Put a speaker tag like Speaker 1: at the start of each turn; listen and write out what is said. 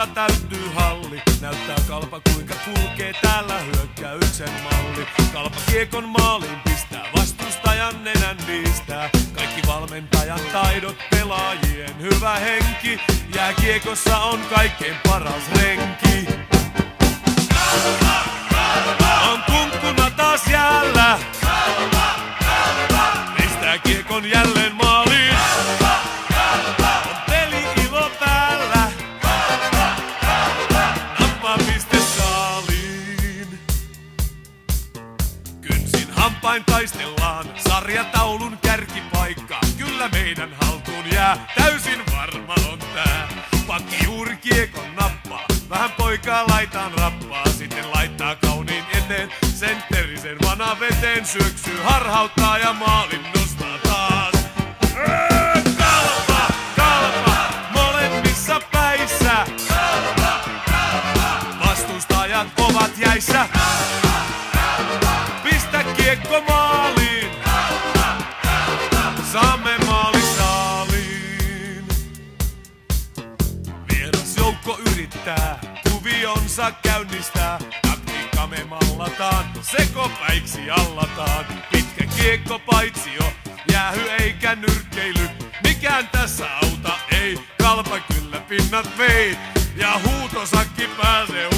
Speaker 1: Kalpassa täyttyy halli, näyttää Kalpa kuinka kulkee täällä hyökkäyksen malli. Kalpa kiekon maaliin pistää, vastustajan nenän niistää. Kaikki valmentajan taidot, pelaajien hyvä henki. Jääkiekossa on kaikkein paras renki. On kunkkuna taas jäällä, pistää kiekon jälleen maaliin. On peli-ilo päällä, nappaa piste saaliin. Kynsin hampain taistellaan, sarjataulun kärkipaikka. Kyllä meidän haltuun jää, täysin varma on tää. Pakki juuri kiekon nappaa, vähän poikaa laitaan rappaa. Sitten laittaa kauniin eteen, sentterisen vana veteen. Syöksyy, harhauttaa ja maalin nostaa taas. Kalpa, Kalpa, molemmissa päissä. Vastustajat ovat jäissä. Pistä kiekko maaliin, saamme maalisaaliin. Vieras joukko yrittää kuvionsa käynnistää. Taktiikka me mallataan, sekopäiksi allataan. Pitkä kiekko paitsio, jäähy eikä nyrkkeily. Mikään tässä auta ei, Kalpa kyllä pinnat vei. Ja huutosakki pääsee